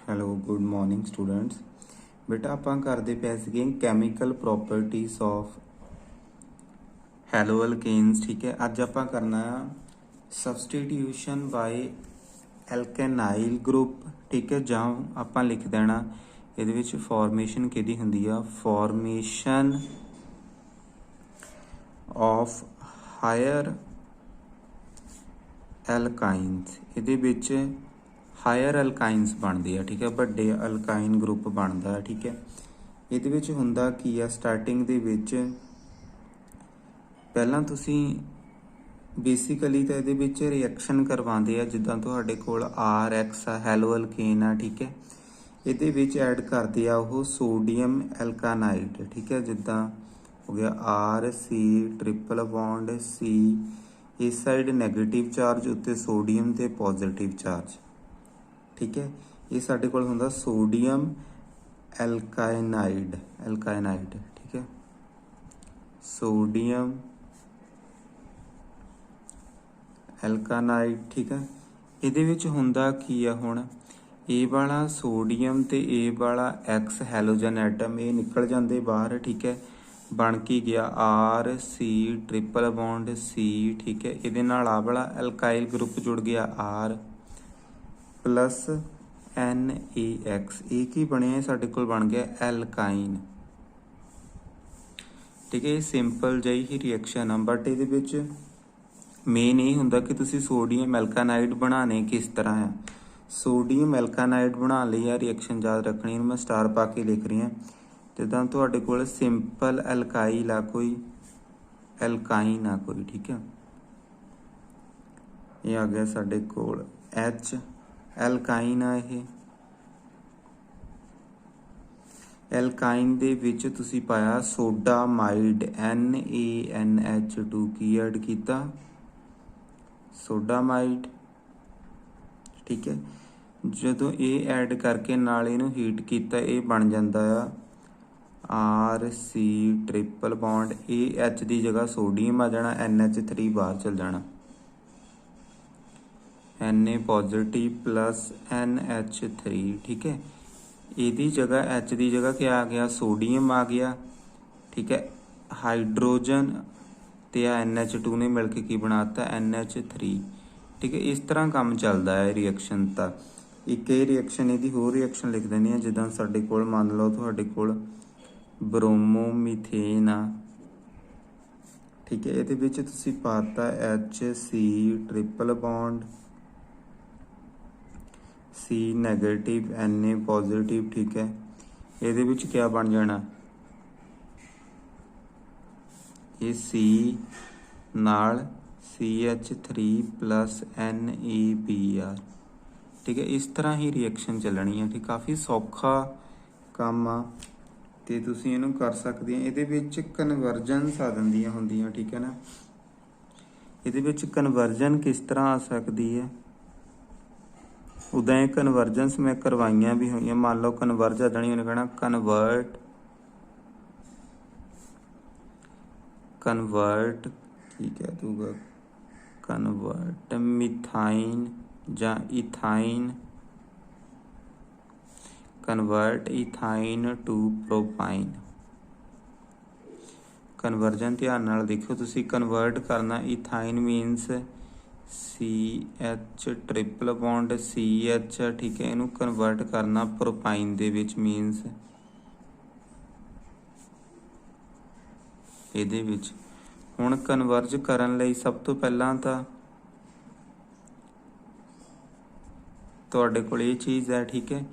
Hello good morning students. बेटा ਆਪਾਂ ਕਰਦੇ ਪਏ ਸੀਗੇ ਕੈਮੀਕਲ ਪ੍ਰੋਪਰਟੀਜ਼ ਆਫ ਹੈਲੋ ਅਲਕੇਨਸ। ਠੀਕ ਹੈ, ਅੱਜ ਆਪਾਂ ਕਰਨਾ ਆ ਸਬਸਟੀਟਿਊਸ਼ਨ ਬਾਈ ਐਲਕੇਨਾਈਲ ਗਰੁੱਪ। ਠੀਕ ਹੈ, ਜਾਂ ਆਪਾਂ ਲਿਖ ਦੇਣਾ ਇਹਦੇ ਵਿੱਚ ਫਾਰਮੇਸ਼ਨ ਕਿਹਦੀ ਹੁੰਦੀ ਆ, ਫਾਰਮੇਸ਼ਨ ਆਫ ਹਾਇਰ ਐਲਕਾइंस। ਇਹਦੇ ਵਿੱਚ ਹਾਇਰ ਅਲਕਾइंस ਬਣਦੇ ਆ। ਠੀਕ ਹੈ, ਵੱਡੇ ਅਲਕਾइन ਗਰੁੱਪ ਬਣਦਾ। ਠੀਕ ਹੈ, ਇਹਦੇ ਵਿੱਚ ਹੁੰਦਾ ਕੀ ਆ, ਸਟਾਰਟਿੰਗ ਦੇ ਵਿੱਚ ਪਹਿਲਾਂ ਤੁਸੀਂ ਬੇਸਿਕਲੀ ਤਾਂ ਇਹਦੇ ਵਿੱਚ ਰਿਐਕਸ਼ਨ ਕਰਵਾਉਂਦੇ ਆ, ਜਿੱਦਾਂ ਤੁਹਾਡੇ ਕੋਲ RX ਆ, ਹੈਲੋ ਅਲਕੇਨ ਆ। ਠੀਕ ਹੈ, ਇਹਦੇ ਵਿੱਚ ਐਡ ਕਰਦੇ ਆ ਉਹ ਸੋਡੀਅਮ ਐਲਕਾਨਾਈਡ। ਠੀਕ ਹੈ, ਜਿੱਦਾਂ ਹੋ ਗਿਆ RC ਟ੍ਰਿਪਲ ਬੌਂਡ C, ਇਸ ਸਾਈਡ ਨੈਗੇਟਿਵ ਚਾਰਜ, ਉੱਤੇ ਸੋਡੀਅਮ ਤੇ ਪੋਜ਼ਿਟਿਵ ਚਾਰਜ। ਠੀਕ ਹੈ, ਇਹ ਸਾਡੇ ਕੋਲ ਹੁੰਦਾ ਸੋਡੀਅਮ ਐਲਕਾਨਾਈਡ। ਠੀਕ ਹੈ, ਸੋਡੀਅਮ ਐਲਕਾਨਾਈਡ। ਠੀਕ ਹੈ, ਇਹਦੇ ਵਿੱਚ ਹੁੰਦਾ ਕੀ ਆ, ਹੁਣ ਇਹ ਵਾਲਾ ਸੋਡੀਅਮ ਤੇ ਇਹ ਵਾਲਾ X ਹੈਲੋਜਨ ਐਟਮ ਇਹ ਨਿਕਲ ਜਾਂਦੇ ਬਾਹਰ। ਠੀਕ ਹੈ, ਬਣ ਕੇ ਗਿਆ RC ਟ੍ਰਿਪਲ ਬੌਂਡ C। ਠੀਕ ਹੈ, ਇਹਦੇ ਨਾਲ ਆਹ ਵਾਲਾ ਐਲਕਾਈਲ ਗਰੁੱਪ ਜੁੜ ਗਿਆ R ਪਲੱਸ NaX। ਇਹ ਕੀ ਬਣਿਆ, ਸਾਡੇ ਕੋਲ ਬਣ ਗਿਆ ਐਲਕਾਈਨ। ਠੀਕ ਹੈ, ਇਹ ਸਿੰਪਲ ਜਿਹੀ ਹੀ ਰਿਐਕਸ਼ਨ ਆ, ਬਟ ਇਹਦੇ ਵਿੱਚ ਮੇਨ ਇਹ ਹੁੰਦਾ ਕਿ ਤੁਸੀਂ ਸੋਡੀਅਮ ਐਲਕਾਨਾਈਡ ਬਣਾਉਣੇ ਕਿਸ ਤਰ੍ਹਾਂ ਆ। ਸੋਡੀਅਮ ਐਲਕਾਨਾਈਡ ਬਣਾਉਣ ਲਈ ਆ ਰਿਐਕਸ਼ਨ ਯਾਦ ਰੱਖਣੀ, ਇਹਨੂੰ ਮੈਂ ਸਟਾਰ ਪਾ ਕੇ ਲਿਖ ਰਹੀ ਹਾਂ। ਜਿੱਦਾਂ ਤੁਹਾਡੇ ਕੋਲ ਸਿੰਪਲ ਐਲਕਾਈਲ ਆ ਕੋਈ, ਐਲਕਾਈਨ ਆ ਕੋਈ। ਠੀਕ ਹੈ, ਇਹ ਆ ਗਿਆ ਸਾਡੇ ਕੋਲ H ਐਲਕਾਈਨ ਆ। ਇਹ ਐਲਕਾਈਨ ਦੇ ਵਿੱਚ ਤੁਸੀਂ ਪਾਇਆ ਸੋਡਾਮਾਈਡ NaNH2 ਕੀ ਐਡ ਕੀਤਾ, ਸੋਡਾਮਾਈਡ। ਠੀਕ ਹੈ, ਜਦੋਂ ਇਹ ਐਡ ਕਰਕੇ ਨਾਲ ਇਹਨੂੰ ਹੀਟ ਕੀਤਾ, ਇਹ ਬਣ ਜਾਂਦਾ ਆ RC ਟ੍ਰਿਪਲ ਬੌਂਡ। ਇਹ H ਦੀ ਜਗ੍ਹਾ ਸੋਡੀਅਮ ਆ ਜਾਣਾ, NH3 ਬਾਹਰ ਚਲ ਜਾਣਾ, Na ਪੋਜ਼ਿਟਿਵ ਪਲੱਸ NH3। ਠੀਕ ਹੈ, ਇਹਦੀ ਜਗ੍ਹਾ H ਦੀ ਜਗ੍ਹਾ ਕੀ ਆ ਗਿਆ, ਸੋਡੀਅਮ ਆ ਗਿਆ। ਠੀਕ ਹੈ, ਹਾਈਡਰੋਜਨ ਤੇ ਆ NH2 ਨੇ ਮਿਲ ਕੇ ਕੀ ਬਣਾਤਾ, NH3। ਠੀਕ ਹੈ, ਇਸ ਤਰ੍ਹਾਂ ਕੰਮ ਚੱਲਦਾ ਹੈ ਰਿਐਕਸ਼ਨ। ਤਾਂ ਇੱਕ ਇਹ ਰਿਐਕਸ਼ਨ, ਇਹਦੀ ਹੋਰ ਰਿਐਕਸ਼ਨ ਲਿਖ ਦਿੰਦੇ ਆ। ਜਿੱਦਾਂ ਸਾਡੇ ਕੋਲ ਮੰਨ ਲਓ ਤੁਹਾਡੇ ਕੋਲ ਬ੍ਰੋਮੋਮੀਥੇਨ ਆ। ਠੀਕ ਹੈ, ਇਹਦੇ ਵਿੱਚ ਤੁਸੀਂ ਪਾਤਾ HC triple bond C negative Na positive. ਠੀਕ ਹੈ, ਇਹਦੇ ਵਿੱਚ ਕੀ ਬਣ ਜਾਣਾ, ਇਹ C ਨਾਲ CH3 ਪਲੱਸ NeBr। ਠੀਕ ਹੈ, ਇਸ ਤਰ੍ਹਾਂ ਹੀ ਰਿਐਕਸ਼ਨ ਚੱਲਣੀ ਹੈ। ਠੀਕ, ਕਾਫੀ ਸੌਖਾ ਕੰਮ ਆ ਤੇ ਤੁਸੀਂ ਇਹਨੂੰ ਕਰ ਸਕਦੇ ਆ। ਇਹਦੇ ਵਿੱਚ ਕਨਵਰਜਨਸ ਆ ਜਾਂਦੀਆਂ ਹੁੰਦੀਆਂ। ਠੀਕ ਹੈ ਨਾ, ਇਹਦੇ ਵਿੱਚ ਕਨਵਰਜਨ ਕਿਸ ਤਰ੍ਹਾਂ ਆ ਸਕਦੀ ਹੈ, ਉੱਦਾਂ ਇਹ ਕਨਵਰਜਨਸ ਮੈਂ ਕਰਵਾਈਆਂ ਵੀ ਹੋਈਆਂ। ਮੰਨ ਲਓ ਕਨਵਰਜ ਆ ਜਾਣੀ, ਉਹਨੇ ਕਹਿਣਾ ਕਨਵਰਟ ਕੀ ਕਹਿ ਦੂਗਾ, ਕਨਵਰਟ ਮਿਥਾਈਨ ਜਾਂ ethyne, convert ethyne to propyne. Conversion ਧਿਆਨ ਨਾਲ ਦੇਖਿਓ ਤੁਸੀਂ, ਕਨਵਰਟ ਕਰਨਾ ethyne means CH triple bond CH। ਠੀਕ ਹੈ, ਇਹਨੂੰ ਕਨਵਰਟ ਕਰਨਾ ਪ੍ਰੋਪਾਈਨ ਦੇ ਵਿੱਚ ਮੀਨਸ ਇਹਦੇ ਵਿੱਚ। ਹੁਣ ਕਨਵਰਜ ਕਰਨ ਲਈ ਸਭ ਤੋਂ ਪਹਿਲਾਂ ਤਾਂ ਤੁਹਾਡੇ ਕੋਲ ਇਹ ਚੀਜ਼ ਹੈ। ਠੀਕ ਹੈ,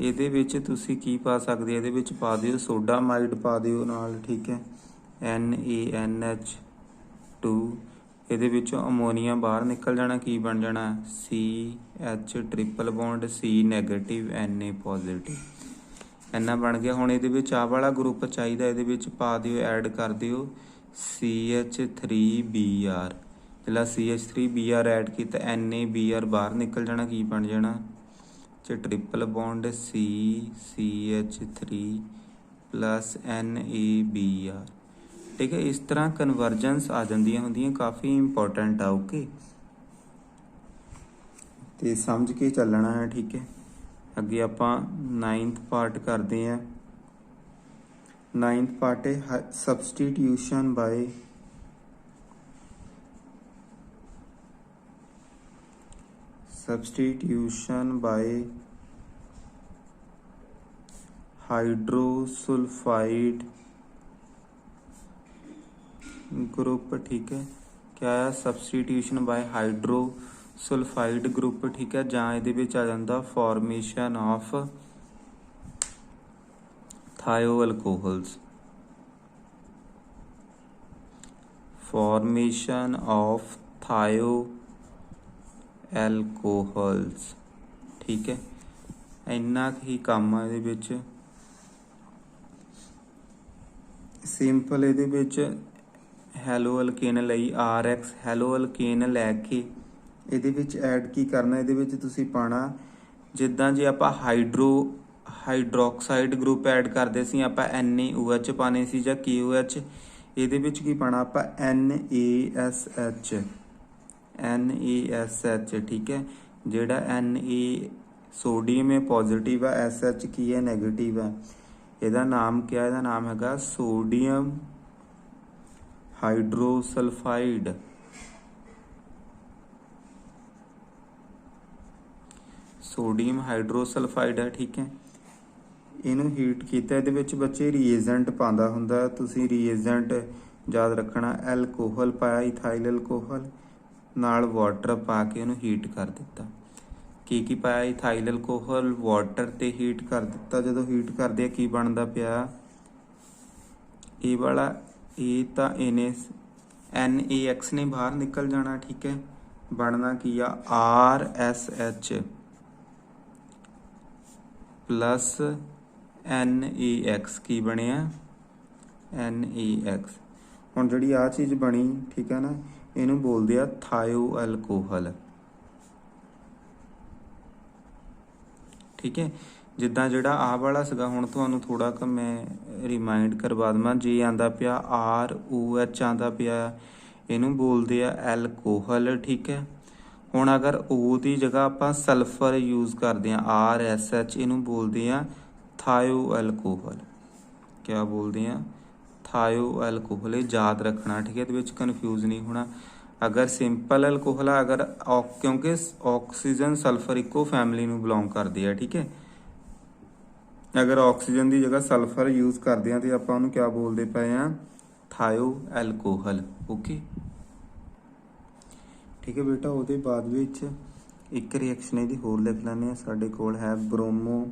ਇਹਦੇ ਵਿੱਚ ਤੁਸੀਂ ਕੀ ਪਾ ਸਕਦੇ, ਇਹਦੇ ਵਿੱਚ ਪਾ ਦਿਓ ਸੋਡਾਮਾਈਡ ਪਾ ਦਿਓ ਨਾਲ। ਠੀਕ ਹੈ, NaNH2। ਇਹਦੇ ਵਿੱਚੋਂ ਅਮੋਨੀਆ ਬਾਹਰ ਨਿਕਲ ਜਾਣਾ, ਕੀ ਬਣ ਜਾਣਾ, CH triple bond C negative Na positive. ਇੰਨਾ ਬਣ ਗਿਆ। ਹੁਣ ਇਹਦੇ ਵਿੱਚ ਆਹ ਵਾਲਾ ਗਰੁੱਪ ਚਾਹੀਦਾ, ਇਹਦੇ ਵਿੱਚ ਪਾ ਦਿਓ, ਐਡ ਕਰ ਦਿਓ CH3Br। ਜਿਹੜਾ CH3Br ਐਡ ਕੀਤਾ, NaBr ਬਾਹਰ ਨਿਕਲ ਜਾਣਾ, ਕੀ ਬਣ ਜਾਣਾ, triple bond C CH3 plus NaBr। ਠੀਕ ਹੈ, ਇਸ ਤਰ੍ਹਾਂ ਕਨਵਰਜਨਸ ਆ ਜਾਂਦੀਆਂ ਹੁੰਦੀਆਂ, ਕਾਫੀ ਇੰਪੋਰਟੈਂਟ ਆ। ਓਕੇ, ਤੇ ਸਮਝ ਕੇ ਚੱਲਣਾ ਹੈ। ਠੀਕ ਹੈ, ਅੱਗੇ ਆਪਾਂ 9th ਪਾर्ट ਕਰਦੇ ਹਾਂ। 9th पार्ट है सब्सटीट्यूशन बाय हाइड्रोसल्फाइड ग्रुप। ठीक है, क्या है सब्सटीट्यूशन बाय हाइड्रोसल्फाइड ग्रुप। ठीक है, ਜਾਂ ਇਹਦੇ ਵਿੱਚ ਆ ਜਾਂਦਾ formation of thioalcohols. Formation of thioalcohols. ठीक है, इन्ना ही काम आ ਇਹਦੇ ਵਿੱਚ। ਸਿੰਪਲ ਇਹਦੇ ਵਿੱਚ ਹੈਲੋ ਅਲਕੇਨ ਲਈ RX ਹੈਲੋ ਅਲਕੇਨ ਲੈ ਕੇ ਇਹਦੇ ਵਿੱਚ ਐਡ ਕੀ ਕਰਨਾ, ਇਹਦੇ ਵਿੱਚ ਤੁਸੀਂ ਪਾਣਾ ਜਿੱਦਾਂ ਜੇ ਆਪਾਂ ਹਾਈਡਰੋਕਸਾਈਡ ਗਰੁੱਪ ਐਡ ਕਰਦੇ ਸੀ ਆਪਾਂ NaOH ਪਾਣੇ ਸੀ ਜਾਂ KOH। ਇਹਦੇ ਵਿੱਚ ਕੀ ਪਾਣਾ ਆਪਾਂ NaSH। ਠੀਕ ਹੈ, ਜਿਹੜਾ Na ਸੋਡੀਅਮ ਹੈ ਪੋਜ਼ਿਟਿਵ ਆ, SH ਕੀ ਹੈ ਨੈਗੇਟਿਵ ਆ। ਇਹਦਾ ਨਾਮ ਕੀ ਹੈ, ਇਹਦਾ ਨਾਮ ਹੈਗਾ ਸੋਡੀਅਮ ਹਾਈਡਰੋਸਲਫਾਈਡ। ਸੋਡੀਅਮ ਹਾਈਡਰੋਸਲਫਾਈਡ ਹੈ। ਠੀਕ ਹੈ, ਇਹਨੂੰ ਹੀਟ ਕੀਤਾ, ਇਹਦੇ ਵਿੱਚ ਬੱਚੇ ਰੀਏਜੈਂਟ ਪਾਉਂਦਾ ਹੁੰਦਾ, ਤੁਸੀਂ ਰੀਏਜੈਂਟ ਯਾਦ ਰੱਖਣਾ। ਐਲਕੋਹਲ ਪਾਇਆ, ਇਥਾਈਲ ਐਲਕੋਹਲ ਨਾਲ ਵਾਟਰ ਪਾ ਕੇ ਇਹਨੂੰ ਹੀਟ ਕਰ ਦਿੱਤਾ। ਕੀ ਪਾਇਆ, ਇਥਾਈਲ ਐਲਕੋਹਲ ਵਾਟਰ ਤੇ ਹੀਟ ਕਰ ਦਿੱਤਾ। ਜਦੋਂ ਹੀਟ ਕਰਦੇ ਆ ਕੀ ਬਣਦਾ ਪਿਆ, ਇਹ ਵਾਲਾ ਇਹ ਤਾਂ ਇਹਨੇ NaX ਨੇ ਬਾਹਰ ਨਿਕਲ ਜਾਣਾ। ਠੀਕ ਹੈ, ਬਣਨਾ ਕੀ ਆ RSH प्लस NaX। ਕੀ ਬਣਿਆ NaX। ਹੁਣ ਜਿਹੜੀ ਆ ਚੀਜ਼ ਬਣੀ, ਠੀਕ ਹੈ ਨਾ, ਇਹਨੂੰ ਬੋਲਦੇ ਆ ਥਾਇਓਅਲਕੋਹਲ। ਠੀਕ ਹੈ, ਜਿੱਦਾਂ ਜਿਹੜਾ ਆਹ ਵਾਲਾ ਸੀਗਾ, ਹੁਣ ਤੁਹਾਨੂੰ ਥੋੜਾ ਕੁ ਮੈਂ ਰਿਮਾਈਂਡ ਕਰਵਾ ਦੇਵਾਂ। ਜੇ ਆਂਦਾ ਪਿਆ ROH ਆਂਦਾ ਪਿਆ, ਇਹਨੂੰ ਬੋਲਦੇ ਆ ਐਲਕੋਹਲ। ਠੀਕ ਹੈ, ਹੁਣ ਅਗਰ O ਦੀ ਜਗ੍ਹਾ ਆਪਾਂ ਸਲਫਰ ਯੂਜ਼ ਕਰਦੇ ਹਾਂ RSH, ਇਹਨੂੰ ਬੋਲਦੇ ਆ ਥਾਇਓਅਲਕੋਹਲ। ਕਿਆ ਬੋਲਦੇ ਆ ਥਾਇਓਅਲਕੋਹਲ। ਇਹ ਯਾਦ ਰੱਖਣਾ। ਠੀਕ ਹੈ, ਇਹਦੇ ਵਿੱਚ ਕਨਫਿਊਜ਼ ਨਹੀਂ ਹੋਣਾ। ਅਗਰ ਸਿੰਪਲ ਐਲਕੋਹਲ ਆ, ਅਗਰ ਕਿਉਂਕਿ ਆਕਸੀਜਨ ਸਲਫਰ ਇੱਕੋ ਫੈਮਿਲੀ ਨੂੰ ਬਿਲੋਂਗ ਕਰਦੇ ਆ। ਠੀਕ ਹੈ, ਅਗਰ ਆਕਸੀਜਨ ਦੀ ਜਗ੍ਹਾ ਸਲਫਰ ਯੂਜ਼ ਕਰਦੇ ਆ ਤੇ ਆਪਾਂ ਉਹਨੂੰ ਕਿਆ ਬੋਲਦੇ ਪਏ ਆ ਥਾਇਓਅਲਕੋਹਲ। ਓਕੇ, ਠੀਕ ਹੈ ਬੇਟਾ। ਉਹਦੇ ਬਾਅਦ ਵਿੱਚ ਇੱਕ ਰਿਐਕਸ਼ਨ ਇਹਦੀ ਹੋਰ ਲਿਖ ਲੈਂਦੇ ਹਾਂ। ਸਾਡੇ ਕੋਲ ਹੈ ਬ੍ਰੋਮੋ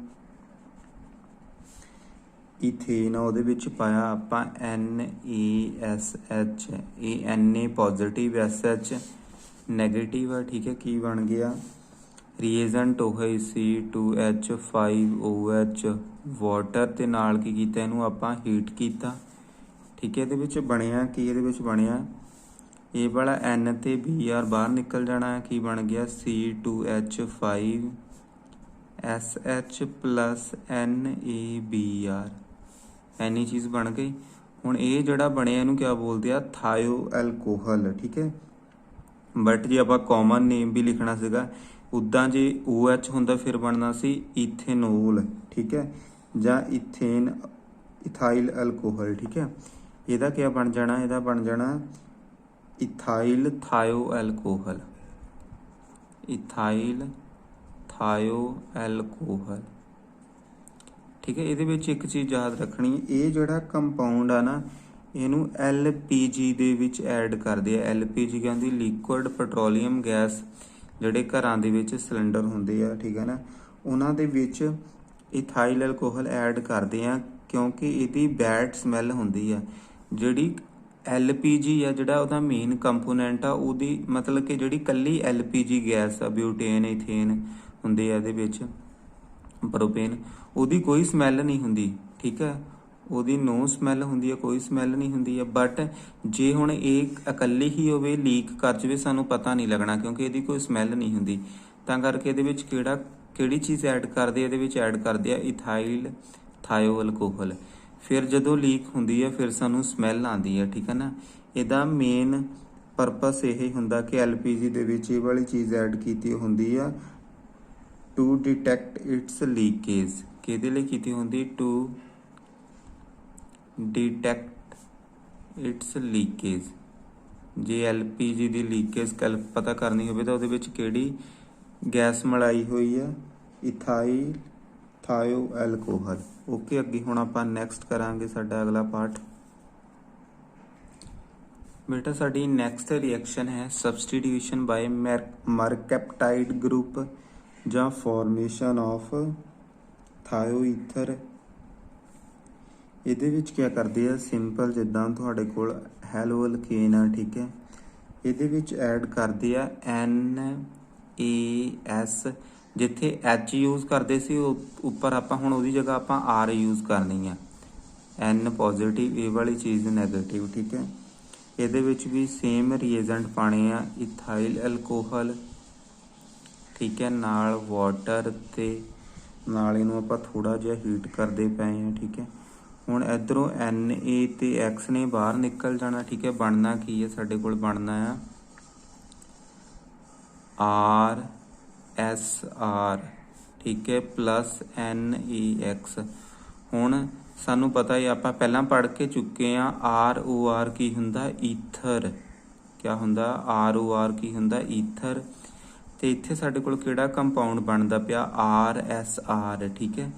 ਈਥੇਨ, ਉਹਦੇ ਵਿੱਚ ਪਾਇਆ ਆਪਾਂ NaSH। ਇਹ Na ਪੋਜ਼ਿਟਿਵ, SH ਨੈਗੇਟਿਵ ਆ। ਠੀਕ ਹੈ, ਕੀ ਬਣ ਗਿਆ ਰੀਏਜੈਂਟ ਉਹੀ C2H5OH ਵਾਟਰ ਤੇ ਨਾਲ ਕੀ ਕੀਤਾ, ਇਹਨੂੰ ਆਪਾਂ ਹੀਟ ਕੀਤਾ। ਠੀਕ ਹੈ, ਇਹਦੇ ਵਿੱਚ ਬਣਿਆ ਕੀ, ਇਹਦੇ ਵਿੱਚ ਬਣਿਆ ਇਹ ਵਾਲਾ N ਤੇ Br ਬਾਹਰ ਨਿਕਲ ਜਾਣਾ। ਕੀ ਬਣ ਗਿਆ C2H5SH ਪਲਸ NaBr। ਐਨੀ ਚੀਜ਼ ਬਣ ਗਈ। ਹੁਣ ਇਹ ਜਿਹੜਾ ਬਣਿਆ ਇਹਨੂੰ ਕਿਆ ਬੋਲਦੇ ਆ ਥਾਇਓਅਲਕੋਹਲ। ਠੀਕ ਹੈ, ਬਟ ਜੇ ਆਪਾਂ ਕਾਮਨ ਨੇਮ ਵੀ ਲਿਖਣਾ ਸੀਗਾ ਉੱਦਾਂ, ਜੇ OH ਹੁੰਦਾ ਫਿਰ ਬਣਨਾ ਸੀ ਇਥੇਨੋਲ। ਠੀਕ ਹੈ, ਜਾਂ ਇਥਾਈਲ ਐਲਕੋਹਲ। ਠੀਕ ਹੈ, ਇਹਦਾ ਕਿਆ ਬਣ ਜਾਣਾ, ਇਹਦਾ ਬਣ ਜਾਣਾ ਇਥਾਈਲ ਥਾਇਓਅਲਕੋਹਲ। ਇਥਾਈਲ ਥਾਇਓਅਲਕੋਹਲ। ਠੀਕ ਹੈ, ਇਹਦੇ ਵਿੱਚ ਇੱਕ ਚੀਜ਼ ਯਾਦ ਰੱਖਣੀ, ਇਹ ਜਿਹੜਾ ਕੰਪਾਊਂਡ ਆ ਨਾ, ਇਹਨੂੰ LPG ਦੇ ਵਿੱਚ ਐਡ ਕਰਦੇ ਆ। LPG ਕਹਿੰਦੀ ਲਿਕੁਇਡ ਪੈਟਰੋਲੀਅਮ ਗੈਸ। ਜਿਹੜੇ ਘਰਾਂ ਦੇ ਵਿੱਚ ਸਿਲੰਡਰ ਹੁੰਦੇ ਆ, ਠੀਕ ਹੈ ਨਾ, ਉਹਨਾਂ ਦੇ ਵਿੱਚ ਇਥਾਈਲ ਐਲਕੋਹਲ ਐਡ ਕਰਦੇ ਆ ਕਿਉਂਕਿ ਇਹਦੀ ਬੈਡ ਸਮੈਲ ਹੁੰਦੀ ਆ। ਜਿਹੜੀ LPG ਆ, ਜਿਹੜਾ ਉਹਦਾ ਮੇਨ ਕੰਪੋਨੈਂਟ ਆ, ਉਹਦੀ ਮਤਲਬ ਕਿ ਜਿਹੜੀ ਕੱਲੀ LPG ਗੈਸ ਆ, ਬਿਊਟੇਨ ਇਥੇਨ ਹੁੰਦੇ ਆ ਇਹਦੇ ਵਿੱਚ, ਪ੍ਰੋਪੇਨ, ਉਹਦੀ ਕੋਈ ਸਮੈਲ ਨਹੀਂ ਹੁੰਦੀ। ਠੀਕ ਹੈ, ਉਹਦੀ ਨੋ ਸਮੈਲ ਹੁੰਦੀ ਹੈ, ਕੋਈ ਸਮੈਲ ਨਹੀਂ ਹੁੰਦੀ ਹੈ। ਬਟ ਜੇ ਹੁਣ ਇਹ ਇਕੱਲੀ ਹੀ ਹੋਵੇ, ਲੀਕ ਕਰ ਜਾਵੇ, ਸਾਨੂੰ ਪਤਾ ਨਹੀਂ ਲੱਗਣਾ ਕਿਉਂਕਿ ਇਹਦੀ ਕੋਈ ਸਮੈਲ ਨਹੀਂ ਹੁੰਦੀ। ਤਾਂ ਕਰਕੇ ਇਹਦੇ ਵਿੱਚ ਕਿਹੜੀ ਚੀਜ਼ ਐਡ ਕਰਦੇ ਆ, ਇਹਦੇ ਵਿੱਚ ਐਡ ਕਰਦੇ ਆ ਇਥਾਈਲ ਥਾਇਓਅਲਕੋਹਲ। ਫਿਰ ਜਦੋਂ ਲੀਕ ਹੁੰਦੀ ਹੈ ਫਿਰ ਸਾਨੂੰ ਸਮੈਲ ਆਉਂਦੀ ਹੈ। ਠੀਕ ਹੈ ਨਾ, ਇਹਦਾ ਮੇਨ ਪਰਪਸ ਇਹ ਹੁੰਦਾ ਕਿ LPG ਦੇ ਵਿੱਚ ਇਹ ਵਾਲੀ ਚੀਜ਼ ਐਡ ਕੀਤੀ ਹੁੰਦੀ ਆ ਟੂ ਡਿਟੈਕਟ ਇਟਸ ਲੀਕੇਜ ਕਿਹਦੇ ਲਈ ਕੀਤੀ ਹੁੰਦੀ ਟੂ ਡਿਟੈਕਟ ਇਟਸ ਲੀਕੇਜ ਜੇ LPG ਦੀ ਲੀਕੇਜ ਪਤਾ ਕਰਨੀ ਹੋਵੇ ਤਾਂ ਉਹਦੇ ਵਿੱਚ ਕਿਹੜੀ ਗੈਸ ਮਿਲਾਈ ਹੋਈ ਆ ਇਥਾਈਲ ਥਾਇਓ ਐਲਕੋਹਲ ਓਕੇ ਅੱਗੇ ਹੁਣ ਆਪਾਂ ਨੈਕਸਟ ਕਰਾਂਗੇ ਸਾਡਾ ਅਗਲਾ ਪਾਰਟ ਬੇਟਾ ਸਾਡੀ ਨੈਕਸਟ ਰਿਐਕਸ਼ਨ ਹੈ ਸਬਸਟੀਟਿਊਸ਼ਨ ਬਾय ਮਰਕੈਪਟਾਈਡ ਗਰੁੱਪ ਜਾਂ ਫਾਰਮੇਸ਼ਨ ਆਫ ਥਾਇਓਈਥਰ ਇਹਦੇ ਵਿੱਚ ਕੀ ਕਰਦੇ ਆ ਸਿੰਪਲ ਜਿੱਦਾਂ ਤੁਹਾਡੇ ਕੋਲ ਹੈਲੋ ਅਲਕੇਨ ਆ ਠੀਕ ਹੈ ਇਹਦੇ ਵਿੱਚ ਐਡ ਕਰਦੇ ਆ NaS ਜਿੱਥੇ H ਯੂਜ਼ ਕਰਦੇ ਸੀ ਉੱਪਰ ਆਪਾਂ ਹੁਣ ਉਹਦੀ ਜਗ੍ਹਾ ਆਪਾਂ R ਯੂਜ਼ ਕਰਨੀ ਆ N ਪੋਜ਼ਿਟਿਵ ਇਹ ਵਾਲੀ ਚੀਜ਼ ਨੈਗੇਟਿਵ ਠੀਕ ਹੈ ਇਹਦੇ ਵਿੱਚ ਵੀ ਸੇਮ ਰੀਏਜੈਂਟ ਪਾਣੇ ਆ ਇਥਾਈਲ ਐਲਕੋਹਲ ਠੀਕ ਹੈ ਨਾਲ ਵਾਟਰ ਤੇ ਨਾਲ ਇਹਨੂੰ ਆਪਾਂ ਥੋੜਾ ਜਿਹਾ ਹੀਟ ਕਰਦੇ ਪਏ ਆ ਠੀਕ ਹੈ ਹੁਣ ਇਧਰੋਂ Na ਤੇ X ਨੇ ਬਾਹਰ ਨਿਕਲ ਜਾਣਾ ਠੀਕ ਹੈ ਬਣਨਾ ਕੀ ਹੈ ਸਾਡੇ ਕੋਲ ਬਣਨਾ ਆ RSR ਠੀਕ ਹੈ ਪਲੱਸ NaX ਹੁਣ ਸਾਨੂੰ ਪਤਾ ਹੈ ਆਪਾਂ ਪਹਿਲਾਂ ਪੜ੍ਹ ਕੇ ਚੁੱਕੇ ਆ ROR ਕੀ ਹੁੰਦਾ ਈਥਰ ਕਿਆ ਹੁੰਦਾ ROR ਕੀ ਹੁੰਦਾ ਈਥਰ ਤੇ ਇੱਥੇ ਸਾਡੇ ਕੋਲ ਕਿਹੜਾ ਕੰਪਾਊਂਡ ਬਣਦਾ ਪਿਆ RSR ਠੀਕ ਹੈ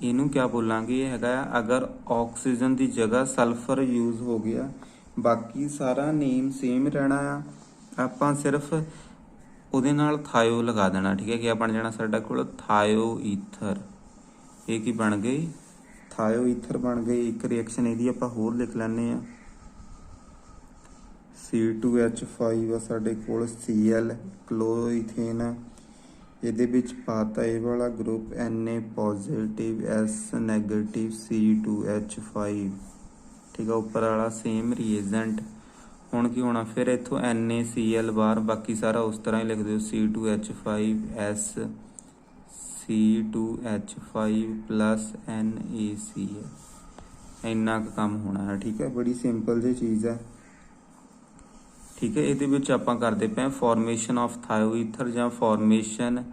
ਇਹਨੂੰ ਕਿਆ ਬੋਲਾਂਗੇ ਇਹ ਹੈਗਾ ਅਗਰ ਆਕਸੀਜਨ ਦੀ ਜਗ੍ਹਾ ਸਲਫਰ ਯੂਜ਼ ਹੋ ਗਿਆ ਬਾਕੀ ਸਾਰਾ ਨੇਮ ਸੇਮ ਰਹਿਣਾ ਆ ਆਪਾਂ ਸਿਰਫ ਉਹਦੇ ਨਾਲ ਥਾਇਓ ਲਗਾ ਦੇਣਾ ਠੀਕ ਹੈ ਕਿਆ ਬਣ ਜਾਣਾ ਸਾਡਾ ਕੋਲ ਥਾਇਓ ਈਥਰ ਇਹ ਕੀ ਬਣ ਗਈ ਥਾਇਓ ਈਥਰ ਬਣ ਗਈ ਇੱਕ ਰਿਐਕਸ਼ਨ ਇਹਦੀ ਆਪਾਂ ਹੋਰ ਲਿਖ ਲੈਣੇ ਆ C2H5 ਆ ਸਾਡੇ ਕੋਲ Cl ਕਲੋਰੀਥੇਨ ਇਹਦੇ ਵਿੱਚ ਪਾਤਾ ਇਹ ਵਾਲਾ group Na positive S negative C2H5 ਠੀਕ ਆ ਉੱਪਰ ਵਾਲਾ ਸੇਮ ਰੀਏਜੈਂਟ ਹੁਣ ਕੀ ਹੋਣਾ ਫਿਰ ਇੱਥੋਂ NaCl ਬਾਹਰ ਬਾਕੀ ਸਾਰਾ ਉਸ ਤਰ੍ਹਾਂ ਹੀ ਲਿਖ ਦਿਓ C2H5S C2H5 plus NaCl ਇੰਨਾ ਕੁ ਕੰਮ ਹੋਣਾ ਹੈ ਠੀਕ ਹੈ ਬੜੀ ਸਿੰਪਲ ਜਿਹੀ ਚੀਜ਼ ਹੈ ਠੀਕ ਹੈ ਇਹਦੇ ਵਿੱਚ ਆਪਾਂ ਕਰਦੇ ਪਏ ਫਾਰਮੇਸ਼ਨ ਆਫ ਥਾਇਓਈਥਰ ਜਾਂ ਫਾਰਮੇਸ਼ਨ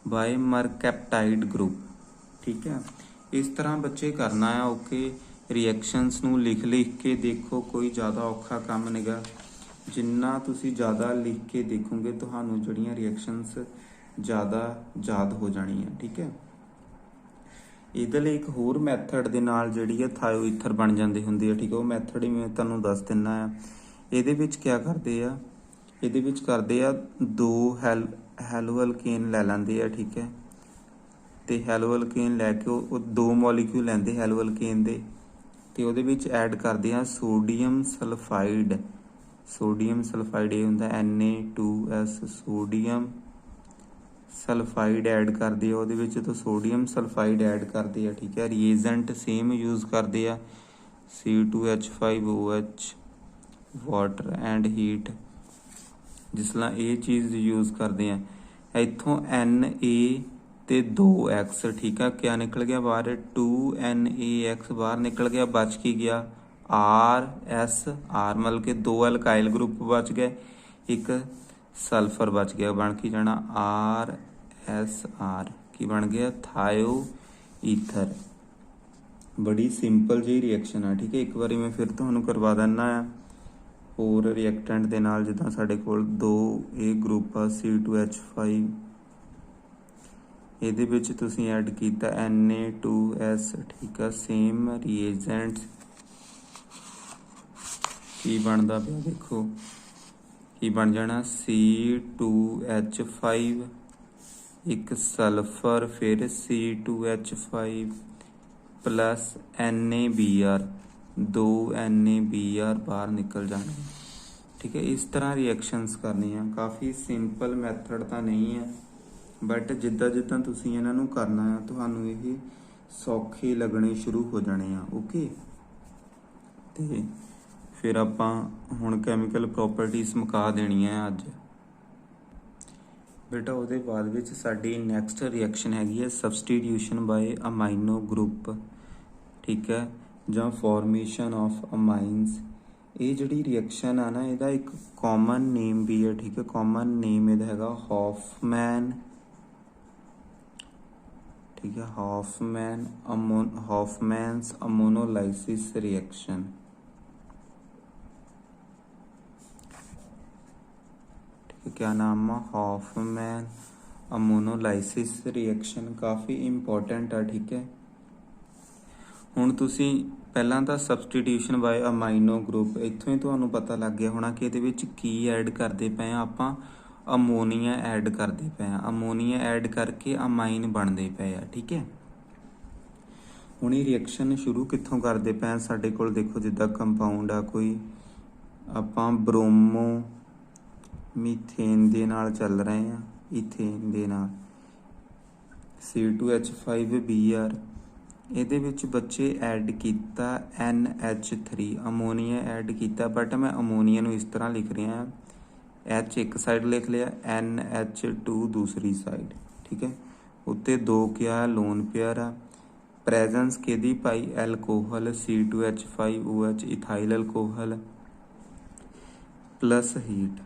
ਬਾय ਮਰਕੈਪਟਾਈਡ ਗਰੁੱਪ ਠੀਕ ਹੈ ਇਸ ਤਰ੍ਹਾਂ ਬੱਚੇ ਕਰਨਾ ਹੈ ਓਕੇ ਰਿਐਕਸ਼ਨਸ ਨੂੰ ਲਿਖ ਕੇ ਦੇਖੋ ਕੋਈ ਜ਼ਿਆਦਾ ਔਖਾ ਕੰਮ ਨਹੀਂਗਾ ਜਿੰਨਾ ਤੁਸੀਂ ਜ਼ਿਆਦਾ ਲਿਖ ਕੇ ਦੇਖੋਗੇ ਤੁਹਾਨੂੰ ਜਿਹੜੀਆਂ ਰਿਐਕਸ਼ਨਸ ਜ਼ਿਆਦਾ ਯਾਦ ਹੋ ਜਾਣੀਆਂ ਠੀਕ ਹੈ ਇਹਦੇ ਲਈ ਇੱਕ ਹੋਰ ਮੈਥਡ ਦੇ ਨਾਲ ਜਿਹੜੀ ਹੈ ਥਾਇਓਈਥਰ ਬਣ ਜਾਂਦੀ ਹੁੰਦੀ ਹੈ ਠੀਕ ਹੈ ਉਹ ਮੈਥਡ ਹੀ ਮੈਂ ਤੁਹਾਨੂੰ ਦੱਸ ਦਿੰਦਾ ਆ ਇਹਦੇ ਵਿੱਚ ਕੀ ਕਰਦੇ ਆ ਇਹਦੇ ਵਿੱਚ ਕਰਦੇ ਆ ਦੋ ਹੈਲੋ ਅਲਕੇਨ ਲੈ ਲੈਂਦੇ ਆ ਠੀਕ ਹੈ ਤੇ ਹੈਲੋ ਅਲਕੇਨ ਲੈ ਕੇ ਉਹ ਦੋ ਮੋਲੀਕਿਊਲ ਲੈਂਦੇ ਹੈਲੋ ਅਲਕੇਨ ਦੇ ਤੇ ਉਹਦੇ ਵਿੱਚ ਐਡ ਕਰਦੇ ਆ ਸੋਡੀਅਮ ਸਲਫਾਈਡ ਇਹ ਹੁੰਦਾ Na2S ਸੋਡੀਅਮ ਸਲਫਾਈਡ ਐਡ ਕਰਦੇ ਆ ਉਹਦੇ ਵਿੱਚ ਤੋਂ ਸੋਡੀਅਮ ਸਲਫਾਈਡ ਐਡ ਕਰਦੇ ਆ ਠੀਕ ਹੈ ਰੀਏਜੈਂਟ ਸੇਮ ਯੂਜ਼ ਕਰਦੇ ਆ C2H5OH ਵਾਟਰ ਐਂਡ ਹੀਟ ਜਿਸ ਤਰ੍ਹਾਂ ਇਹ ਚੀਜ਼ ਯੂਜ਼ ਕਰਦੇ ਆ ਇੱਥੋਂ Na ਤੇ 2X ਠੀਕ ਆ ਕਿਆ ਨਿਕਲ ਗਿਆ ਬਾਹਰ 2NaX ਬਾਹਰ ਨਿਕਲ ਗਿਆ ਬਚ ਕੀ ਗਿਆ RSR ਮਤਲਬ ਕਿ ਦੋ ਅਲਕਾਈਲ ਗਰੁੱਪ ਬਚ ਗਏ ਇੱਕ ਸਲਫਰ ਬਚ ਗਿਆ ਬਣ ਕੀ ਜਾਣਾ RSR ਕੀ ਬਣ ਗਿਆ ਥਾਇਓ ਈਥਰ ਬੜੀ ਸਿੰਪਲ ਜਿਹੀ ਰਿਐਕਸ਼ਨ ਆ ਠੀਕ ਹੈ ਇੱਕ ਵਾਰੀ ਮੈਂ ਫਿਰ ਤੁਹਾਨੂੰ ਕਰਵਾ ਦਿੰਦਾ ਆ ਹੋਰ ਰਿਐਕਟੈਂਟ ਦੇ ਨਾਲ ਜਿੱਦਾਂ ਸਾਡੇ ਕੋਲ ਦੋ ਇਹ ਗਰੁੱਪ ਆ C2H5 ਇਹਦੇ ਵਿੱਚ ਤੁਸੀਂ ਐਡ ਕੀਤਾ Na2S ਠੀਕ ਆ ਸੇਮ ਰੀਏਜੈਂਟਸ ਕੀ ਬਣਦਾ ਪਿਆ ਦੇਖੋ ਕੀ ਬਣ ਜਾਣਾ C2H5 ਇੱਕ ਸਲਫਰ ਫਿਰ C2H5 ਪਲੱਸ NaBr ਦੋ NaBr ਬਾਹਰ ਨਿਕਲ ਜਾਣੇ ਠੀਕ ਹੈ ਇਸ ਤਰ੍ਹਾਂ ਰਿਐਕਸ਼ਨਸ ਕਰਨੀਆਂ ਕਾਫੀ ਸਿੰਪਲ ਮੈਥਡ ਤਾਂ ਨਹੀਂ ਹੈ ਬਟ ਜਿੱਦਾਂ ਜਿੱਦਾਂ ਤੁਸੀਂ ਇਹਨਾਂ ਨੂੰ ਕਰਨਾ ਆ ਤੁਹਾਨੂੰ ਇਹ ਸੌਖੇ ਲੱਗਣੇ ਸ਼ੁਰੂ ਹੋ ਜਾਣੇ ਆ ਓਕੇ ਤੇ ਫਿਰ ਆਪਾਂ ਹੁਣ ਕੈਮੀਕਲ ਪ੍ਰੋਪਰਟੀਜ਼ ਮੁਕਾ ਦੇਣੀਆਂ ਅੱਜ ਬੇਟਾ ਉਹਦੇ ਬਾਅਦ ਵਿੱਚ ਸਾਡੀ ਨੈਕਸਟ ਰਿਐਕਸ਼ਨ ਹੈਗੀ ਹੈ ਸਬਸਟੀਟਿਊਸ਼ਨ ਬਾਏ ਅਮਾਈਨੋ ਗਰੁੱਪ ਠੀਕ ਹੈ ਜਾਂ ਫਾਰਮੇਸ਼ਨ ਆਫ ਅਮਾਈਨਸ ਇਹ ਜਿਹੜੀ ਰਿਐਕਸ਼ਨ ਆ ਨਾ ਇਹਦਾ ਇੱਕ ਕਾਮਨ ਨੇਮ ਵੀ ਹੈ ਠੀਕ ਹੈ ਕਾਮਨ ਨੇਮ ਇਹਦਾ ਹੈਗਾ ਹੌਫਮੈਨ ठीक है, हॉफमैन्स अमोनोलाइसिस रिएक्शन। ठीक है, क्या नाम है? हॉफमैन अमोनोलाइसिस रिएक्शन, काफ़ी इंपॉर्टेंट है। ठीक है, ਹੁਣ ਤੁਸੀਂ ਪਹਿਲਾਂ ਤਾਂ ਸਬਸਟੀਟਿਊਸ਼ਨ ਬਾਏ ਅਮਾਈਨੋ ਗਰੁੱਪ, ਇੱਥੋਂ ਹੀ ਤੁਹਾਨੂੰ ਪਤਾ ਲੱਗ ਗਿਆ ਹੋਣਾ ਕਿ ਇਹਦੇ ਵਿੱਚ ਕੀ ਐਡ ਕਰਦੇ ਪਏ ਆ ਆਪਾਂ, ਅਮੋਨੀਆ ਐਡ ਕਰਦੇ ਪਏ ਆ। ਅਮੋਨੀਆ ਐਡ ਕਰਕੇ ਅਮਾਈਨ ਬਣਦੇ ਪਏ ਆ। ਠੀਕ ਹੈ, ਹੁਣ ਇਹ ਰਿਐਕਸ਼ਨ ਸ਼ੁਰੂ ਕਿੱਥੋਂ ਕਰਦੇ ਪਏ ਆ? ਸਾਡੇ ਕੋਲ ਦੇਖੋ ਜਿੱਦਾਂ ਕੰਪਾਊਂਡ ਆ ਕੋਈ, ਆਪਾਂ ਬ੍ਰੋਮੋ ਮੀਥੇਨ ਦੇ ਨਾਲ ਚੱਲ ਰਹੇ ਆ, ਈਥੇਨ ਦੇ ਨਾਲ C2H5Br, ਇਹਦੇ ਵਿੱਚ ਬੱਚੇ ਐਡ ਕੀਤਾ NH3, ਅਮੋਨੀਆ ਐਡ ਕੀਤਾ, ਬਟ ਮੈਂ ਅਮੋਨੀਆ ਨੂੰ ਇਸ ਤਰ੍ਹਾਂ ਲਿਖ ਰਿਹਾ, H ਇੱਕ ਸਾਈਡ ਲਿਖ ਲਿਆ, NH2 ਦੂਸਰੀ ਸਾਈਡ। ਠੀਕ ਹੈ, ਉੱਤੇ ਦੋ ਕਿਆ ਲੋਨ ਪੇਅਰ ਆ, ਪ੍ਰੈਜ਼ੈਂਸ ਕਿਹਦੀ ਪਾਈ? Alcohol C2H5OH, ethyl alcohol plus heat.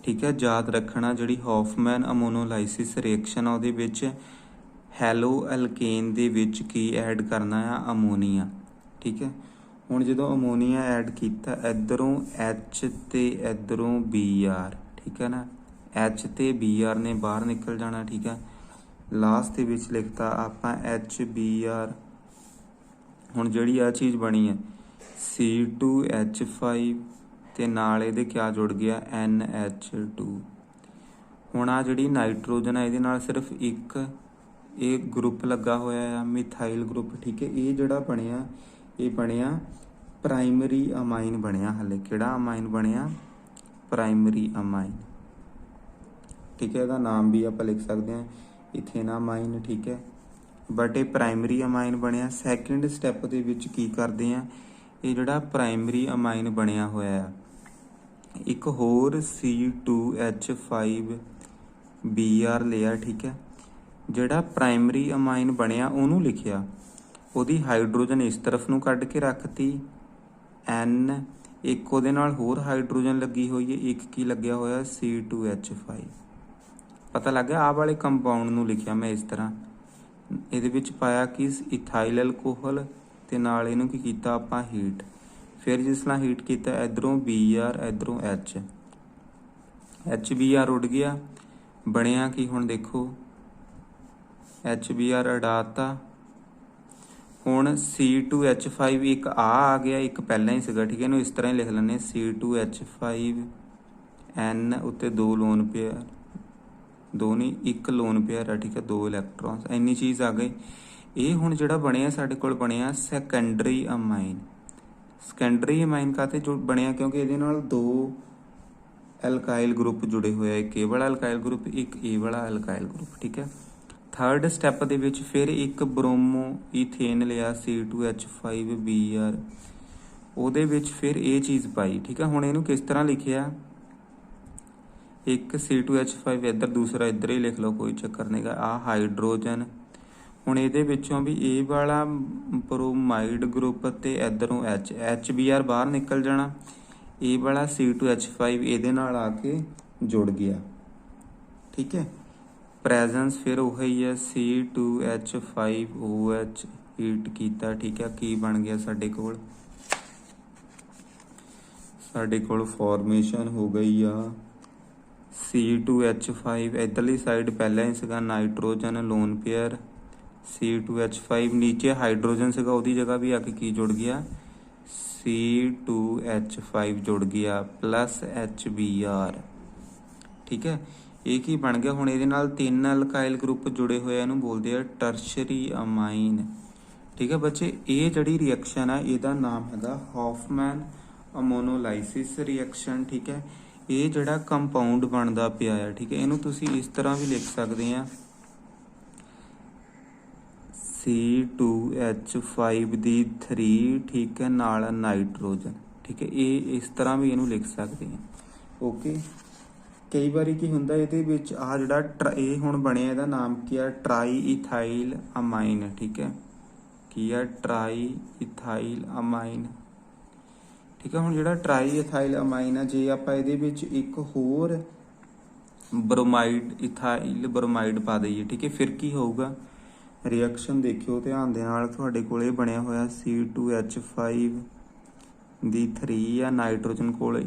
ਠੀਕ ਹੈ, ਯਾਦ ਰੱਖਣਾ ਜਿਹੜੀ ਹੌਫਮੈਨ ਅਮੋਨੋਲਾਈਸਿਸ ਰਿਐਕਸ਼ਨ ਆ ਉਹਦੇ ਵਿੱਚ ਹੈਲੋ ਐਲਕੇਨ ਦੇ ਵਿੱਚ ਕੀ ਐਡ ਕਰਨਾ ਆ? ਅਮੋਨੀਆ। ਠੀਕ ਹੈ, ਹੁਣ ਜਦੋਂ ਅਮੋਨੀਆ ਐਡ ਕੀਤਾ, ਇੱਧਰੋਂ H ਤੇ ਇੱਧਰੋਂ Br। ਠੀਕ ਹੈ ਨਾ, H ਤੇ Br ਨੇ ਬਾਹਰ ਨਿਕਲ ਜਾਣਾ। ਠੀਕ ਹੈ, ਲਾਸਟ ਦੇ ਵਿੱਚ ਲਿਖਤਾ ਆਪਾਂ HBr। ਹੁਣ ਜਿਹੜੀ ਆ ਚੀਜ਼ ਬਣੀ ਹੈ C2H5 ਤੇ ਨਾਲ ਇਹਦੇ ਕਿਆ ਜੁੜ ਗਿਆ? NH2। ਹੁਣ ਆ ਜਿਹੜੀ ਨਾਈਟ੍ਰੋਜਨ ਆ ਇਹਦੇ ਨਾਲ ਸਿਰਫ ਇੱਕ ਇਹ ਗਰੁੱਪ ਲੱਗਾ ਹੋਇਆ ਆ, ਮਿਥਾਈਲ ਗਰੁੱਪ। ਠੀਕ ਹੈ, ਇਹ ਜਿਹੜਾ ਬਣਿਆ ਇਹ ਬਣਿਆ ਪ੍ਰਾਇਮਰੀ ਅਮਾਈਨ ਬਣਿਆ। ਹਲੇ ਕਿਹੜਾ ਅਮਾਈਨ ਬਣਿਆ? ਪ੍ਰਾਇਮਰੀ ਅਮਾਈਨ। ਠੀਕ ਹੈ, ਇਹਦਾ ਨਾਮ ਵੀ ਆਪਾਂ ਲਿਖ ਸਕਦੇ ਹਾਂ ਇਥੇਨਾਮਾਈਨ। ਠੀਕ ਹੈ, ਬਟ ਇਹ ਪ੍ਰਾਇਮਰੀ ਅਮਾਈਨ ਬਣਿਆ। ਸੈਕਿੰਡ ਸਟੈਪ ਦੇ ਵਿੱਚ ਕੀ ਕਰਦੇ ਆ? ਇਹ ਜਿਹੜਾ ਪ੍ਰਾਇਮਰੀ ਅਮਾਈਨ ਬਣਿਆ ਹੋਇਆ ਆ, ਇੱਕ ਹੋਰ C2H5Br ਲਿਆ। ਠੀਕ ਹੈ, ਜਿਹੜਾ ਪ੍ਰਾਇਮਰੀ ਅਮਾਈਨ ਬਣਿਆ ਉਹਨੂੰ ਲਿਖਿਆ, ਉਹਦੀ ਹਾਈਡਰੋਜਨ ਇਸ ਤਰਫ ਨੂੰ ਕੱਢ ਕੇ ਰੱਖਤੀ N, ਇੱਕ ਉਹਦੇ ਨਾਲ ਹੋਰ ਹਾਈਡਰੋਜਨ ਲੱਗੀ ਹੋਈ ਹੈ, ਇੱਕ ਕੀ ਲੱਗਿਆ ਹੋਇਆ? C2H5। ਪਤਾ ਲੱਗ ਗਿਆ? ਆਹ ਵਾਲੇ ਕੰਪਾਊਂਡ ਨੂੰ ਲਿਖਿਆ ਮੈਂ ਇਸ ਤਰ੍ਹਾਂ, ਇਹਦੇ ਵਿੱਚ ਪਾਇਆ ਕਿ ਇਥਾਈਲ ਐਲਕੋਹਲ ਤੇ ਨਾਲ ਇਹਨੂੰ ਕੀ ਕੀਤਾ ਆਪਾਂ? ਹੀਟ। ਫਿਰ ਜਿਸ ਤਰ੍ਹਾਂ ਹੀਟ ਕੀਤਾ, ਇੱਧਰੋਂ Br ਇੱਧਰੋਂ H, HBr ਉੱਡ ਗਿਆ, ਬਣਿਆ ਕੀ? ਹੁਣ ਦੇਖੋ HBr ਅਡਾਤਾ। ਹੁਣ C2H5 ਇੱਕ ਆ ਗਿਆ, ਇੱਕ ਪਹਿਲਾਂ ਹੀ ਸੀਗਾ। ਠੀਕ ਹੈ, ਇਹਨੂੰ ਇਸ ਤਰ੍ਹਾਂ ਹੀ ਲਿਖ ਲੈਂਦੇ C2H5N, ਉੱਤੇ ਦੋ ਲੋਨ ਪੇਅਰ, ਦੋ ਨਹੀਂ ਇੱਕ ਲੋਨ ਪੇਅਰ ਆ। ਠੀਕ ਹੈ, ਦੋ ਇਲੈਕਟ੍ਰੋਨਸ, ਇੰਨੀ ਚੀਜ਼ ਆ ਗਈ। ਇਹ ਹੁਣ ਜਿਹੜਾ ਬਣਿਆ ਸਾਡੇ ਕੋਲ ਬਣਿਆ ਸੈਕੰਡਰੀ ਅਮਾਈਨ। ਸੈਕੰਡਰੀ ਅਮਾਈਨ ਕਾਹਤੇ ਜੋ ਬਣਿਆ? ਕਿਉਂਕਿ ਇਹਦੇ ਨਾਲ ਦੋ ਐਲਕਾਈਲ ਗਰੁੱਪ ਜੁੜੇ ਹੋਏ ਆ, ਇੱਕ ਇਹ ਵਾਲਾ ਐਲਕਾਈਲ ਗਰੁੱਪ, ਇੱਕ ਇਹ ਵਾਲਾ ਐਲਕਾਈਲ ਗਰੁੱਪ। ਠੀਕ ਹੈ, ਥਰਡ ਸਟੈਪ ਦੇ ਵਿੱਚ ਫਿਰ ਇੱਕ ਬ੍ਰੋਮੋ ਈਥੇਨ ਲਿਆ C2H5Br, ਉਹਦੇ ਵਿੱਚ ਫਿਰ ਇਹ ਚੀਜ਼ ਪਾਈ। ਠੀਕ ਹੈ, ਹੁਣ ਇਹਨੂੰ ਕਿਸ ਤਰ੍ਹਾਂ ਲਿਖਿਆ? ਇੱਕ C2H5 ਇੱਧਰ, ਦੂਸਰਾ ਇੱਧਰ ਹੀ ਲਿਖ ਲਓ, ਕੋਈ ਚੱਕਰ ਨਹੀਂ ਗਾ। ਆਹ ਹਾਈਡਰੋਜਨ, ਹੁਣ ਇਹਦੇ ਵਿੱਚੋਂ ਵੀ ਇਹ ਵਾਲਾ ਬ੍ਰੋਮਾਈਡ ਗਰੁੱਪ ਤੇ ਇੱਧਰੋਂ HBr ਬਾਹਰ ਨਿਕਲ ਜਾਣਾ, ਇਹ ਵਾਲਾ C2H5 ਇਹਦੇ ਨਾਲ ਆ ਕੇ ਜੁੜ ਗਿਆ। ਠੀਕ ਹੈ, ਪ੍ਰੈਜ਼ੈਂਸ ਫਿਰ ਉਹੀ ਹੈ C2H5OH, ਹੀਟ ਕੀਤਾ। ਠੀਕ ਹੈ, ਕੀ ਬਣ ਗਿਆ ਸਾਡੇ ਕੋਲ? ਸਾਡੇ ਕੋਲ ਫਾਰਮੇਸ਼ਨ ਹੋ ਗਈ ਆ C2H5, ਇੱਧਰਲੀ ਸਾਈਡ ਪਹਿਲਾਂ ਹੀ ਸੀਗਾ ਨਾਈਟ੍ਰੋਜਨ ਲੋਨ ਪੇਅਰ, C2H5 ਨੀਚੇ ਹਾਈਡਰੋਜਨ ਸੀਗਾ, ਉਹਦੀ ਜਗ੍ਹਾ ਵੀ ਆ ਕੇ ਕੀ ਜੁੜ ਗਿਆ? C2H5 ਜੁੜ ਗਿਆ ਪਲਸ HBr। ਠੀਕ ਹੈ, ਇਹ ਕੀ ਬਣ ਗਿਆ? ਹੁਣ ਇਹਦੇ ਨਾਲ ਤਿੰਨ ਅਲਕਾਈਲ ਗਰੁੱਪ ਜੁੜੇ ਹੋਏ ਆ, ਇਹਨੂੰ ਬੋਲਦੇ ਆ ਟਰਸ਼ਰੀ ਅਮਾਈਨ। ਠੀਕ ਹੈ ਬੱਚੇ, ਇਹ ਜਿਹੜੀ ਰਿਐਕਸ਼ਨ ਆ ਇਹਦਾ ਨਾਮ ਹੈਗਾ ਹੌਫਮੈਨ ਅਮੋਨੋਲਾਈਸਿਸ ਰਿਐਕਸ਼ਨ। ਠੀਕ ਹੈ, ਇਹ ਜਿਹੜਾ ਕੰਪਾਊਂਡ ਬਣਦਾ ਪਿਆ ਆ, ਠੀਕ ਹੈ, ਇਹਨੂੰ ਤੁਸੀਂ ਇਸ ਤਰ੍ਹਾਂ ਵੀ ਲਿਖ ਸਕਦੇ ਆ C2H5 ਦੀ 3, ਠੀਕ ਹੈ, ਨਾਲ ਨਾਈਟ੍ਰੋਜਨ। ਠੀਕ ਹੈ, ਇਹ ਇਸ ਤਰ੍ਹਾਂ ਵੀ ਇਹਨੂੰ ਲਿਖ ਸਕਦੇ ਆ। ਓਕੇ, ਕਈ ਵਾਰੀ ਕੀ ਹੁੰਦਾ ਇਹਦੇ ਵਿੱਚ ਆਹ ਜਿਹੜਾ ਇਹ ਹੁਣ ਬਣਿਆ, ਇਹਦਾ ਨਾਮ ਕੀ ਆ? ਟਰਾਈ ਇਥਾਈਲ ਅਮਾਈਨ। ਠੀਕ ਹੈ, ਕੀ ਆ? ਟਰਾਈ ਇਥਾਈਲ ਅਮਾਈਨ। ਠੀਕ ਹੈ, ਹੁਣ ਜਿਹੜਾ ਟਰਾਈ ਇਥਾਈਲ ਅਮਾਈਨ ਆ, ਜੇ ਆਪਾਂ ਇਹਦੇ ਵਿੱਚ ਇੱਕ ਹੋਰ ਬ੍ਰੋਮਾਈਡ, ਇਥਾਈਲ ਬ੍ਰੋਮਾਈਡ ਪਾ ਦਈਏ, ਠੀਕ ਹੈ, ਫਿਰ ਕੀ ਹੋਊਗਾ? ਰਿਐਕਸ਼ਨ ਦੇਖਿਓ ਧਿਆਨ ਦੇ ਨਾਲ। ਤੁਹਾਡੇ ਕੋਲ ਇਹ ਬਣਿਆ ਹੋਇਆ C2H5 ਦੀ 3 ਆ, ਨਾਈਟ੍ਰੋਜਨ ਕੋਲ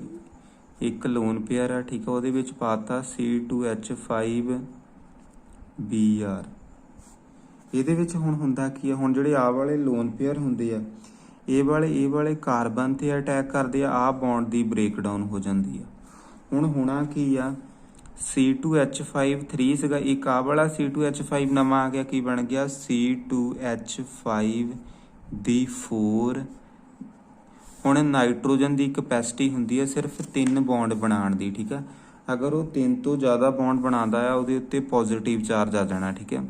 ਇੱਕ ਲੋਨ ਪੇਅਰ ਆ, ਠੀਕ ਆ, ਉਹਦੇ ਵਿੱਚ ਪਾਤਾ C2H5Br। ਇਹਦੇ ਵਿੱਚ ਹੁਣ ਹੁੰਦਾ ਕੀ ਆ, ਹੁਣ ਜਿਹੜੇ ਆਹ ਵਾਲੇ ਲੋਨ ਪੇਅਰ ਹੁੰਦੇ ਆ, ਇਹ ਵਾਲੇ ਕਾਰਬਨ ਤੇ ਅਟੈਕ ਕਰਦੇ ਆ, ਆਹ ਬੌਂਡ ਦੀ ਬ੍ਰੇਕਡਾਊਨ ਹੋ ਜਾਂਦੀ ਆ। ਹੁਣ ਹੋਣਾ ਕੀ ਆ, C2H5 3 ਸੀਗਾ, ਇੱਕ ਆਹ ਵਾਲਾ C2H5 ਨਵਾਂ ਆ ਗਿਆ, ਕੀ ਬਣ ਗਿਆ C2H5 ਦੀ 4। ਹੁਣ ਨਾਈਟ੍ਰੋਜਨ ਦੀ ਕਪੈਸਿਟੀ ਹੁੰਦੀ ਹੈ ਸਿਰਫ 3 ਬੌਂਡ ਬਣਾਉਣ ਦੀ, ਠੀਕ ਆ। ਅਗਰ ਉਹ 3 ਤੋਂ ਜ਼ਿਆਦਾ ਬੌਂਡ ਬਣਾਉਂਦਾ ਆ, ਉਹਦੇ ਉੱਤੇ ਪੋਜ਼ਿਟਿਵ ਚਾਰਜ ਆ ਜਾਣਾ, ਠੀਕ ਹੈ,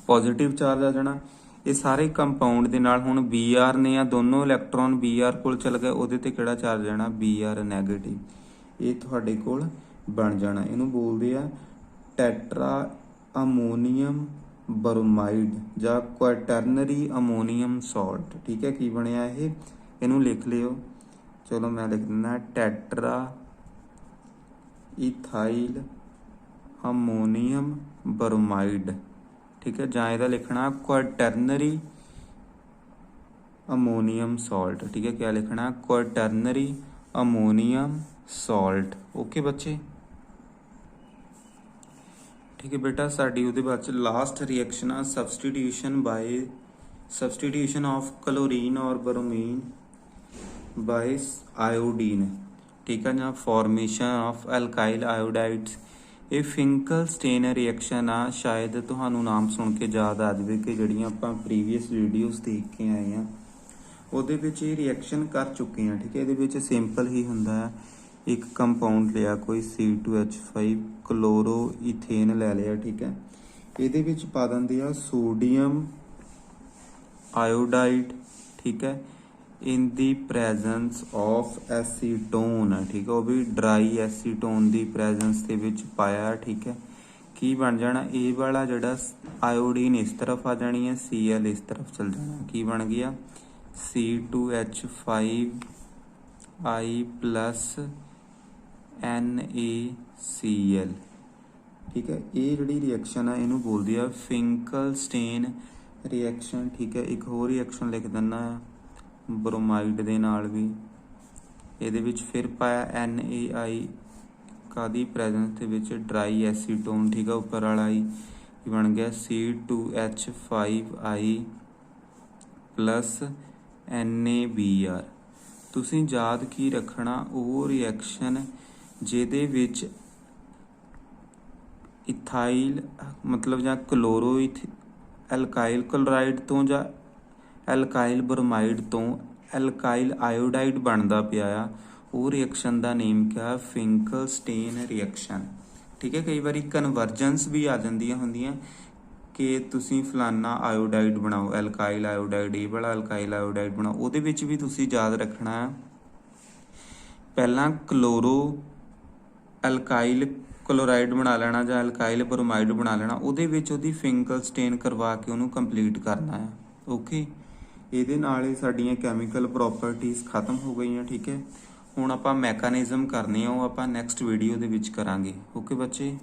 ਪੋਜ਼ਿਟਿਵ ਚਾਰਜ ਆ ਜਾਣਾ। ਇਹ ਸਾਰੇ ਕੰਪਾਊਂਡ ਦੇ ਨਾਲ ਹੁਣ Br ਨੇ ਆ, ਦੋਨੋਂ ਇਲੈਕਟ੍ਰੋਨ Br ਕੋਲ ਚਲ ਗਏ, ਉਹਦੇ ਤੇ ਕਿਹੜਾ ਚਾਰਜ ਆਣਾ, Br ਨੈਗੇਟਿਵ। ਇਹ ਤੁਹਾਡੇ ਕੋਲ ਬਣ ਜਾਣਾ। ਇਹਨੂੰ ਬੋਲਦੇ ਆ ਟੈਟਰਾ ਅਮੋਨੀਅਮ ਬਰੋਮਾਈਡ ਜਾਂ ਕੁਆਟਰਨਰੀ ਅਮੋਨੀਅਮ ਸਾਲਟ, ਠੀਕ ਹੈ। ਕੀ ਬਣਿਆ ਇਹ, ਇਹਨੂੰ ਲਿਖ ਲਿਓ। ਚਲੋ ਮੈਂ ਲਿਖ ਦਿੰਦਾ ਟੈਟਰਾ ਇਥਾਈਲ ਅਮੋਨੀਅਮ ਬਰੋਮਾਈਡ, ਠੀਕ ਹੈ, ਜਾਂ ਇਹਦਾ ਲਿਖਣਾ ਕੁਆਟਰਨਰੀ ਅਮੋਨੀਅਮ ਸਾਲਟ, ਠੀਕ ਹੈ। ਕਿਆ ਲਿਖਣਾ, ਕੁਆਟਰਨਰੀ ਅਮੋਨੀਅਮ ਸਾਲਟ। ਓਕੇ ਬੱਚੇ, ਠੀਕ ਹੈ ਬੇਟਾ। ਸਾਡੀ ਉਹਦੇ ਬਾਅਦ ਲਾਸਟ ਰਿਐਕਸ਼ਨ ਆ ਸਬਸਟੀਟਿਊਸ਼ਨ ਆਫ ਕਲੋਰੀਨ ਔਰ ਬਰੋਮੀਨ ਬਾਈ ਆਇਓਡੀਨ, ਠੀਕ ਹੈ, ਜਾਂ ਫਾਰਮੇਸ਼ਨ ਆਫ ਐਲਕਾਈਲ ਆਇਓਡਾਈਡਸ। ਇਹ ਫਿੰਕਲਸਟੇਨ ਰਿਐਕਸ਼ਨ ਆ। ਸ਼ਾਇਦ ਤੁਹਾਨੂੰ ਨਾਮ ਸੁਣ ਕੇ ਯਾਦ ਆ ਜਾਵੇ ਕਿ ਜਿਹੜੀਆਂ ਆਪਾਂ ਪ੍ਰੀਵੀਅਸ ਵੀਡੀਓਜ਼ ਦੇਖ ਕੇ ਆਏ ਆ, ਉਹਦੇ ਵਿੱਚ ਇਹ ਰਿਐਕਸ਼ਨ ਕਰ ਚੁੱਕੇ ਆ, ਠੀਕ ਹੈ। ਇਹਦੇ ਵਿੱਚ ਸਿੰਪਲ ਹੀ ਹੁੰਦਾ ਹੈ, ਇੱਕ ਕੰਪਾਊਂਡ ਲਿਆ ਕੋਈ C2H5 ਕਲੋਰੋ ਇਥੇਨ ਲੈ ਲਿਆ, ਠੀਕ ਹੈ। ਇਹਦੇ ਵਿੱਚ ਪਾ ਦਿੰਦੇ ਆ ਸੋਡੀਅਮ ਆਇਓਡਾਈਡ, ਠੀਕ ਹੈ, ਇਨ ਦੀ ਪ੍ਰੈਜ਼ੈਂਸ ਆਫ ਐਸੀਟੋਨ, ਠੀਕ ਹੈ, ਉਹ ਵੀ ਡਰਾਈ ਐਸੀਟੋਨ ਦੀ ਪ੍ਰੈਜ਼ੈਂਸ ਦੇ ਵਿੱਚ ਪਾਇਆ, ਠੀਕ ਹੈ। ਕੀ ਬਣ ਜਾਣਾ, ਇਹ ਵਾਲਾ ਜਿਹੜਾ ਆਇਓਡੀਨ ਇਸ ਤਰਫ ਆ ਜਾਣੀ ਹੈ, Cl ਇਸ ਤਰਫ ਚਲ ਜਾਣਾ। ਕੀ ਬਣ ਗਿਆ C2H5I plus NaCl, ਠੀਕ ਹੈ। ਇਹ ਜਿਹੜੀ ਰਿਐਕਸ਼ਨ ਆ ਇਹਨੂੰ ਬੋਲਦੇ ਆ ਫਿੰਕਲਸਟੇਨ ਰਿਐਕਸ਼ਨ, ਠੀਕ ਹੈ। ਇੱਕ ਹੋਰ ਰਿਐਕਸ਼ਨ ਲਿਖ ਦਿੰਦਾ ਆ ਬਰੋਮਾਈਡ ਦੇ ਨਾਲ ਵੀ। ਇਹਦੇ ਵਿੱਚ ਫਿਰ ਪਾਇਆ NaI ਕਾਦੀ ਪ੍ਰੈਜ਼ੈਂਸ ਦੇ ਵਿੱਚ ਡਰਾਈ ਐਸੀਟੋਨ, ਠੀਕ ਹੈ, ਉੱਪਰ ਵਾਲਾ ਹੀ ਬਣ ਗਿਆ C2H5I plus NaBr। ਤੁਸੀਂ ਯਾਦ ਕੀ ਰੱਖਣਾ, ਉਹ ਰਿਐਕਸ਼ਨ ਜਿਹਦੇ ਵਿੱਚ ਇਥਾਈਲ ਮਤਲਬ ਜਾਂ ਕਲੋਰੋ ਐਲਕਾਈਲ ਕਲੋਰਾਈਡ ਤੋਂ ਜਾਂ ਐਲਕਾਈਲ ਬਰੋਮਾਈਡ ਤੋਂ ਐਲਕਾਈਲ ਆਇਓਡਾਈਡ ਬਣਦਾ ਪਿਆ ਆ, ਉਹ ਰਿਐਕਸ਼ਨ ਦਾ ਨੇਮ ਕਿਆ, ਫਿੰਕਲਸਟੇਨ ਰਿਐਕਸ਼ਨ, ਠੀਕ ਹੈ। ਕਈ ਵਾਰੀ ਕਨਵਰਜੈਂਸ ਵੀ ਆ ਜਾਂਦੀਆਂ ਹੁੰਦੀਆਂ ਕਿ ਤੁਸੀਂ ਫਲਾਨਾ ਆਇਓਡਾਈਡ ਬਣਾਓ, ਐਲਕਾਈਲ ਆਇਓਡਾਈਡ, ਇਹ ਵਾਲਾ ਐਲਕਾਈਲ ਆਇਓਡਾਈਡ ਬਣਾਓ। ਉਹਦੇ ਵਿੱਚ ਵੀ ਤੁਸੀਂ ਯਾਦ ਰੱਖਣਾ ਹੈ, ਪਹਿਲਾਂ ਕਲੋਰੋ ਐਲਕਾਈਲ ਕਲੋਰਾਈਡ ਬਣਾ ਲੈਣਾ ਜਾਂ ਐਲਕਾਈਲ ਬਰੋਮਾਈਡ ਬਣਾ ਲੈਣਾ, ਉਹਦੇ ਵਿੱਚ ਉਹਦੀ ਫਿੰਕਲਸਟੇਨ ਕਰਵਾ ਕੇ ਉਹਨੂੰ ਕੰਪਲੀਟ ਕਰਨਾ ਹੈ। ਓਕੇ, ਇਹਦੇ ਨਾਲ ਹੀ ਸਾਡੀਆਂ ਕੈਮੀਕਲ ਪ੍ਰੋਪਰਟੀਜ਼ ਖਤਮ ਹੋ ਗਈਆਂ, ਠੀਕ ਹੈ। ਹੁਣ ਆਪਾਂ ਮੈਕੈਨਿਜ਼ਮ ਕਰਨੇ ਆ, ਉਹ ਆਪਾਂ ਨੈਕਸਟ ਵੀਡੀਓ ਦੇ ਵਿੱਚ ਕਰਾਂਗੇ। ਓਕੇ ਬੱਚੇ।